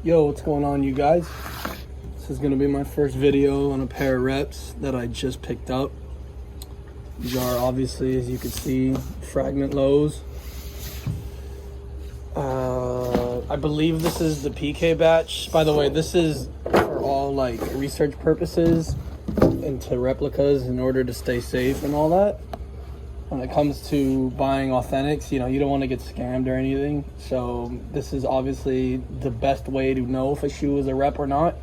Yo, what's going on, you guys? This is gonna be my first video on a pair of reps that I just picked up. These are obviously, as you can see, Fragment lows. I believe this is the PK batch. By the way, this is for all like research purposes into replicas in order to stay safe and all that. When it comes to buying authentics, you know, you don't want to get scammed or anything. So this is obviously the best way to know if a shoe is a rep or not,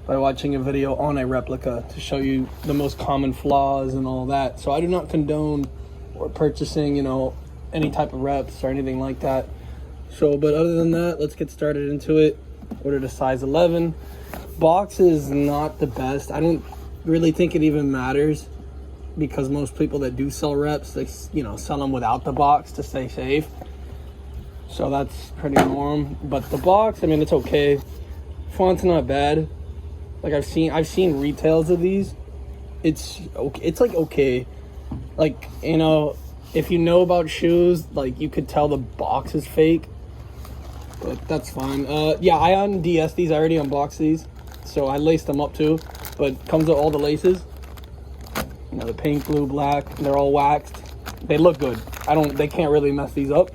by watching a video on a replica to show you the most common flaws and all that. So I do not condone or purchasing, you know, any type of reps or anything like that. So, but other than that, let's get started into it. Ordered a size 11. Box is not the best. I don't really think it even matters, because most people that do sell reps, they, you know, sell them without the box to stay safe. So that's pretty norm. But the box, I mean, it's okay. Font's not bad. Like I've seen retails of these. It's okay. It's like okay. Like, you know, if you know about shoes, like you could tell the box is fake. But that's fine. Yeah, I unDS these. I already unboxed these, so I laced them up too. But comes with all the laces. You know, the pink, blue, black. They're all waxed. They look good. They can't really mess these up.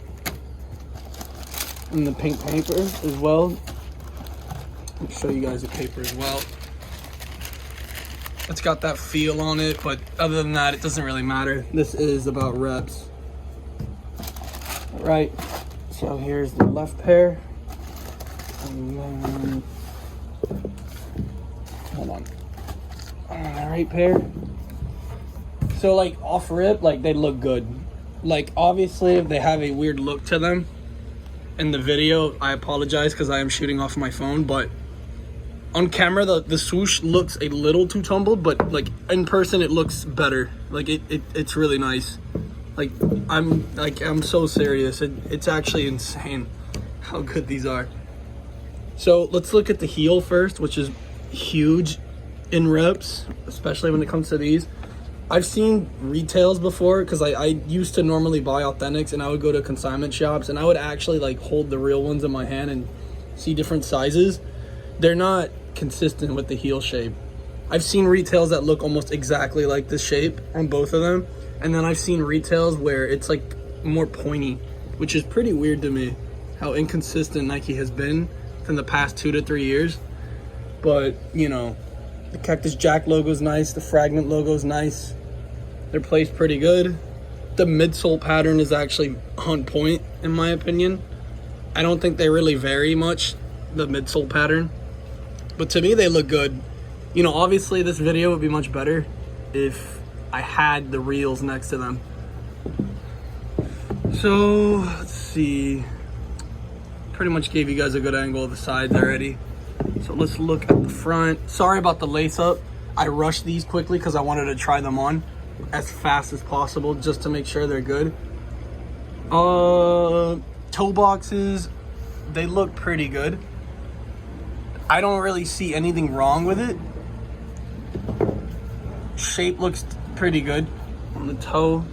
And the pink paper as well. Let me show you guys the paper as well. It's got that feel on it, but other than that, it doesn't really matter. This is about reps. All right, so here's the left pair. And then, hold on. All right, pair. So like off rip, like they look good. Like obviously if they have a weird look to them in the video, I apologize because I am shooting off my phone, but on camera the swoosh looks a little too tumbled, but like in person it looks better. Like it's really nice. Like I'm so serious. It's actually insane how good these are. So let's look at the heel first, which is huge in reps, especially when it comes to these. I've seen retails before, because I used to normally buy authentics, and I would go to consignment shops and I would actually like hold the real ones in my hand and see different sizes. They're not consistent with the heel shape. I've seen retails that look almost exactly like the shape on both of them, and then I've seen retails where it's like more pointy, which is pretty weird to me, how inconsistent Nike has been in the past 2 to 3 years. But you know, the Cactus Jack logo's nice, the Fragment logo's nice. They're placed pretty good. The midsole pattern is actually on point, in my opinion. I don't think they really vary much, the midsole pattern. But to me, they look good. You know, obviously this video would be much better if I had the reels next to them. So, let's see. Pretty much gave you guys a good angle of the sides already. So let's look at the front. Sorry about the lace up. I rushed these quickly because I wanted to try them on as fast as possible just to make sure they're good. Toe boxes, they look pretty good. I don't really see anything wrong with it. Shape looks pretty good on the toe.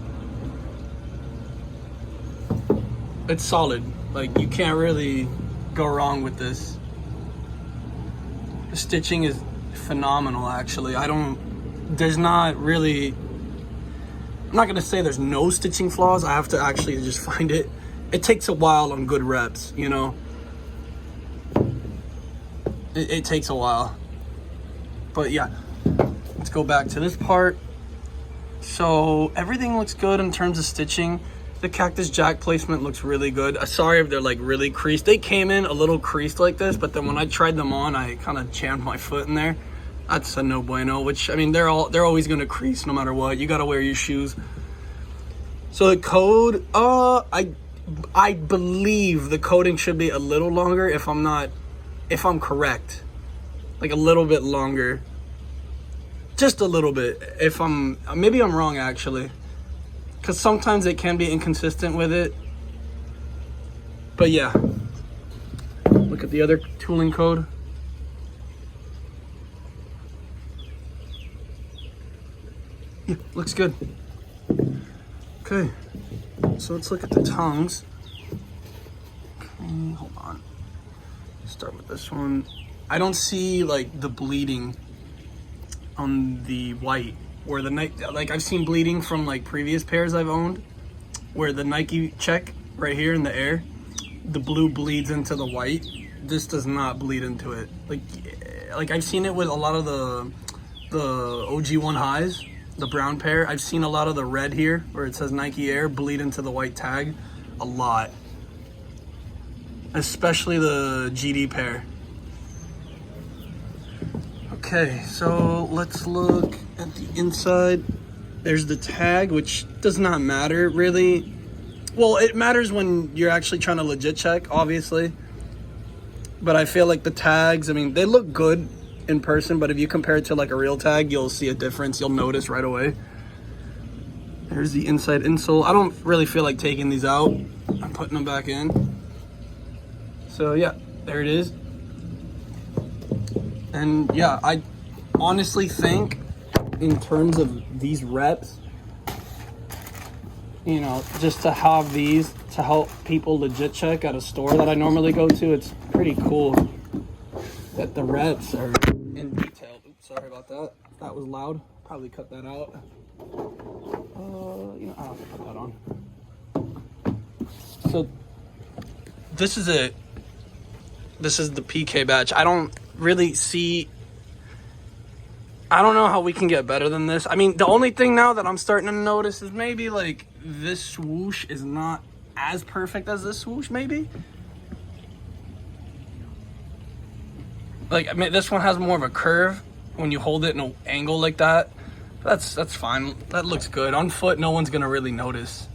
It's solid. Like, you can't really go wrong with this. The stitching is phenomenal, actually. There's not really, I'm not gonna say there's no stitching flaws. I have to actually just find it. It takes a while on good reps, you know? It takes a while. But yeah, let's go back to this part. So everything looks good in terms of stitching. The Cactus Jack placement looks really good. Sorry if they're like really creased. They came in a little creased like this, but then when I tried them on, I kind of jammed my foot in there. That's a no bueno, which, I mean, they're always gonna crease no matter what. You gotta wear your shoes. So the code, I believe the coding should be a little longer if I'm correct. Like a little bit longer. Just a little bit. Maybe I'm wrong actually. Because sometimes it can be inconsistent with it. But yeah. Look at the other tooling code. Yeah, looks good. Okay, so let's look at the tongues. Okay, hold on. Start with this one. I don't see like the bleeding on the white, where the Nike, like I've seen bleeding from like previous pairs I've owned, where the Nike check right here in the air, the blue bleeds into the white. This does not bleed into it. Like I've seen it with a lot of the OG1 highs, the brown pair. I've seen a lot of the red here where it says Nike Air bleed into the white tag a lot, especially the GD pair. Okay, so let's look at the inside. There's the tag, which does not matter really. Well, it matters when you're actually trying to legit check, obviously. But I feel like the tags, I mean, they look good in person, but if you compare it to like a real tag, you'll see a difference. You'll notice right away. There's the inside insole. I don't really feel like taking these out. I'm putting them back in. So yeah, there it is. And yeah, I honestly think in terms of these reps, you know, just to have these to help people legit check at a store that I normally go to, it's pretty cool that the reps are in detail. Oops, sorry about that. That was loud. Probably cut that out. You know, I'll put that on. So this is it. This is the PK batch. I don't really see, I don't know how we can get better than this. I mean, the only thing now that I'm starting to notice is maybe like this swoosh is not as perfect as this swoosh, maybe. Like, I mean, this one has more of a curve when you hold it in an angle like that. That's fine. That looks good. On foot, no one's gonna really notice.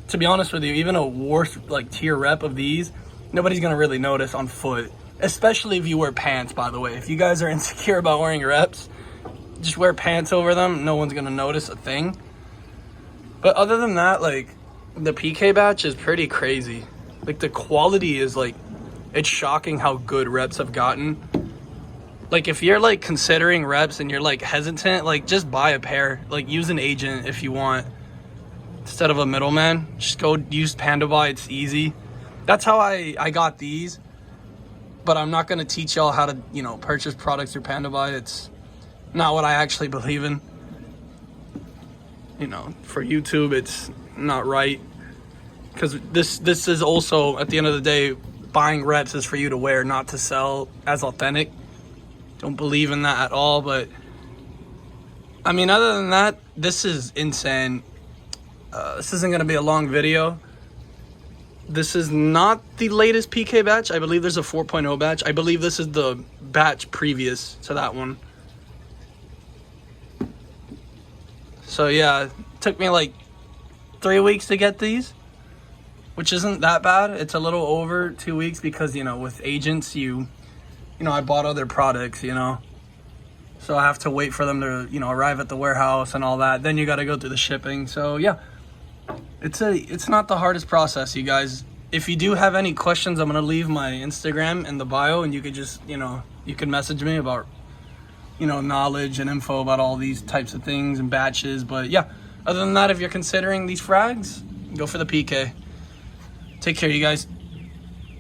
To be honest with you, even a worse like tier rep of these, nobody's gonna really notice on foot. Especially if you wear pants, by the way. If you guys are insecure about wearing reps, just wear pants over them. No one's gonna notice a thing. But other than that, like, the PK batch is pretty crazy. Like, the quality is like, it's shocking how good reps have gotten. Like, if you're like considering reps and you're like hesitant, like, just buy a pair. Like, use an agent if you want instead of a middleman. Just go use PandaBuy. It's easy. That's how I got these. But I'm not going to teach y'all how to, you know, purchase products through PandaBuy. It's not what I actually believe in. You know, for YouTube, it's not right. Because this is also, at the end of the day, buying reps is for you to wear, not to sell as authentic. Don't believe in that at all. But, I mean, other than that, this is insane. This isn't going to be a long video. This is not the latest PK batch. I believe there's a 4.0 batch. I believe this is the batch previous to that one. So yeah, it took me like 3 weeks to get these, which isn't that bad. It's a little over 2 weeks because, you know, with agents, you know, I bought other products, you know. So I have to wait for them to, you know, arrive at the warehouse and all that. Then you got to go through the shipping. So yeah. It's not the hardest process, you guys. If you do have any questions, I'm gonna leave my Instagram in the bio, and you could just, you know, you can message me about, you know, knowledge and info about all these types of things and batches. But yeah, other than that, if you're considering these frags, go for the PK. Take care, you guys.